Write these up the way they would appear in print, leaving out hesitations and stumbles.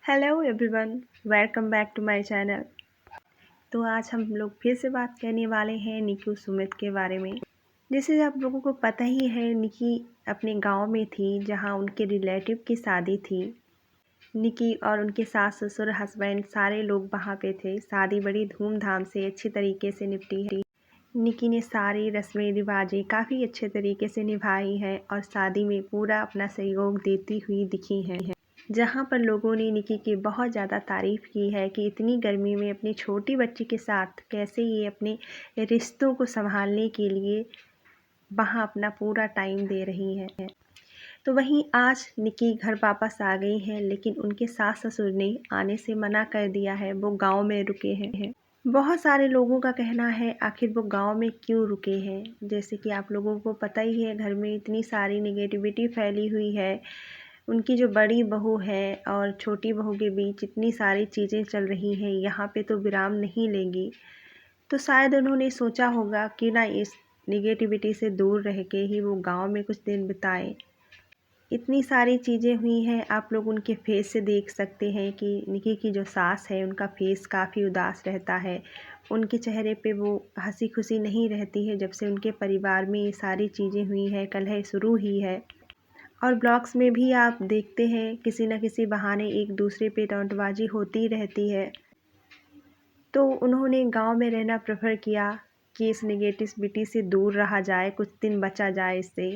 Hello everyone, welcome back to my channel. तो आज हम लोग फिर से बात करने वाले हैं निकी सुमित के बारे में। जैसे आप लोगों को पता ही है, निकी अपने गांव में थी जहां उनके रिलेटिव की शादी थी। निकी और उनके सास ससुर हस्बैंड सारे लोग वहां पे थे। शादी बड़ी धूमधाम से अच्छी तरीके से निपटी है। निकी ने सारी रस्में रिवाजें काफ़ी अच्छे तरीके से निभाई हैं और शादी में पूरा अपना सहयोग देती हुई दिखी हैं। जहां पर लोगों ने निकी की बहुत ज़्यादा तारीफ़ की है कि इतनी गर्मी में अपनी छोटी बच्ची के साथ कैसे ये अपने रिश्तों को संभालने के लिए वहां अपना पूरा टाइम दे रही हैं। तो वहीं आज निकी घर वापस आ गई हैं, लेकिन उनके सास ससुर ने आने से मना कर दिया है। वो गांव में रुके हैं। बहुत सारे लोगों का कहना है आखिर वो गांव में क्यों रुके हैं। जैसे कि आप लोगों को पता ही है, घर में इतनी सारी नेगेटिविटी फैली हुई है। उनकी जो बड़ी बहू है और छोटी बहू के बीच इतनी सारी चीज़ें चल रही हैं, यहाँ पे तो विराम नहीं लेंगी। तो शायद उन्होंने सोचा होगा कि ना इस नेगेटिविटी से दूर रह के ही वो गांव में कुछ दिन बिताएं। इतनी सारी चीज़ें हुई हैं, आप लोग उनके फेस से देख सकते हैं कि निकी की जो सास है उनका फेस काफ़ी उदास रहता है। उनके चेहरे पे वो हंसी खुशी नहीं रहती है। जब से उनके परिवार में ये सारी चीज़ें हुई हैं, कलह शुरू ही है। और ब्लॉग्स में भी आप देखते हैं किसी न किसी बहाने एक दूसरे पे टॉन्टबाजी होती रहती है। तो उन्होंने गांव में रहना प्रेफर किया कि इस नेगेटिविटी से दूर रहा जाए, कुछ दिन बचा जाए इससे।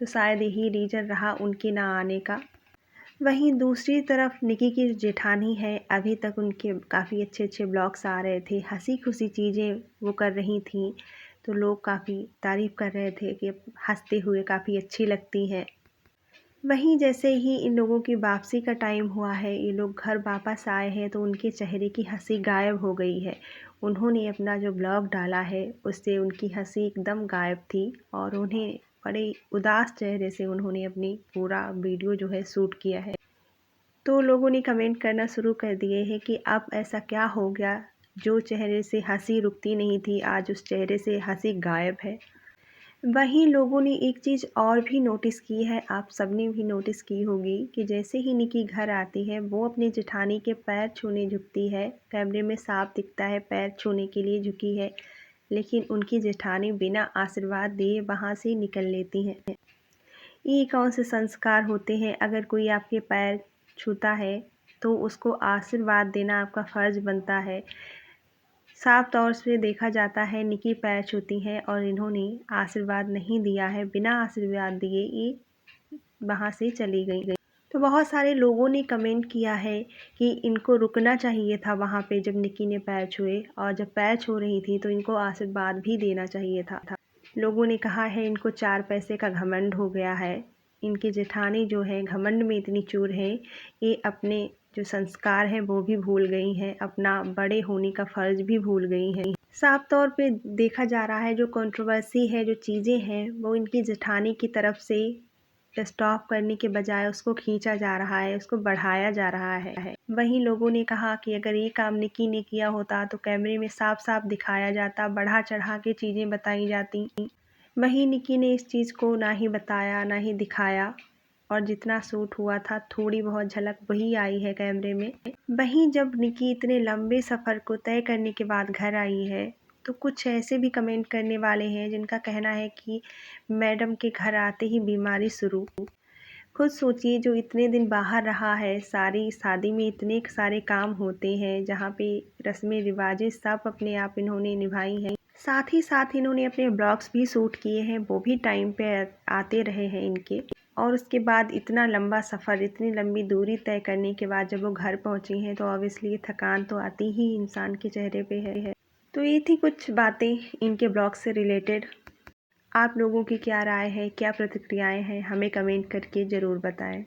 तो शायद यही रीज़न रहा उनके ना आने का। वहीं दूसरी तरफ निकी की जेठानी है, अभी तक उनके काफ़ी अच्छे अच्छे ब्लॉग्स आ रहे थे, हंसी खुशी चीज़ें वो कर रही थी। तो लोग काफ़ी तारीफ़ कर रहे थे कि हंसते हुए काफ़ी अच्छी लगती हैं। वहीं जैसे ही इन लोगों की वापसी का टाइम हुआ है, ये लोग घर वापस आए हैं, तो उनके चेहरे की हंसी गायब हो गई है। उन्होंने अपना जो ब्लॉग डाला है उससे उनकी हंसी एकदम गायब थी और उन्हें बड़े उदास चेहरे से उन्होंने अपनी पूरा वीडियो जो है शूट किया है। तो लोगों ने कमेंट करना शुरू कर दिए हैं कि अब ऐसा क्या हो गया, जो चेहरे से हंसी रुकती नहीं थी आज उस चेहरे से हंसी गायब है। वहीं लोगों ने एक चीज़ और भी नोटिस की है, आप सबने भी नोटिस की होगी कि जैसे ही निकी घर आती है वो अपनी जेठानी के पैर छूने झुकती है। कैमरे में साफ दिखता है पैर छूने के लिए झुकी है, लेकिन उनकी जेठानी बिना आशीर्वाद दिए वहाँ से निकल लेती हैं। ये कौन से संस्कार होते हैं? अगर कोई आपके पैर छूता है तो उसको आशीर्वाद देना आपका फ़र्ज़ बनता है। साफ तौर से देखा जाता है निकी पैर छूती हैं और इन्होंने आशीर्वाद नहीं दिया है। बिना आशीर्वाद दिए ये वहाँ से चली गई। तो बहुत सारे लोगों ने कमेंट किया है कि इनको रुकना चाहिए था वहाँ पे जब निकी ने पैर छुए, और जब पैर छू रही थी तो इनको आशीर्वाद भी देना चाहिए था। लोगों ने कहा है इनको 4 पैसे का घमंड हो गया है। इनकी जेठानी जो है घमंड में इतनी चूर है, ये अपने जो संस्कार हैं वो भी भूल गई हैं, अपना बड़े होने का फ़र्ज़ भी भूल गई हैं। साफ तौर पे देखा जा रहा है जो कंट्रोवर्सी है, जो चीज़ें हैं, वो इनकी जेठानी की तरफ से स्टॉप करने के बजाय उसको खींचा जा रहा है, उसको बढ़ाया जा रहा है। वहीं लोगों ने कहा कि अगर ये काम निकी ने किया होता तो कैमरे में साफ साफ दिखाया जाता, बढ़ा चढ़ा के चीज़ें बताई जाती। वहीं निकी ने इस चीज़ को ना ही बताया ना ही दिखाया, और जितना शूट हुआ था थोड़ी बहुत झलक वही आई है कैमरे में। वहीं जब निकी इतने लंबे सफ़र को तय करने के बाद घर आई है, तो कुछ ऐसे भी कमेंट करने वाले हैं जिनका कहना है कि मैडम के घर आते ही बीमारी शुरू। खुद सोचिए, जो इतने दिन बाहर रहा है, सारी शादी में इतने सारे काम होते हैं जहाँ पे रस्में रिवाजें सब अपने आप इन्होंने निभाई हैं। साथ ही साथ इन्होंने अपने ब्लॉग्स भी शूट किए हैं, वो भी टाइम पे आते रहे हैं इनके। और उसके बाद इतना लंबा सफ़र, इतनी लंबी दूरी तय करने के बाद जब वो घर पहुंची हैं तो ऑब्वियसली थकान तो आती ही इंसान के चेहरे पे है। तो ये थी कुछ बातें इनके ब्लॉग से रिलेटेड। आप लोगों की क्या राय है, क्या प्रतिक्रियाएं हैं, हमें कमेंट करके ज़रूर बताएं।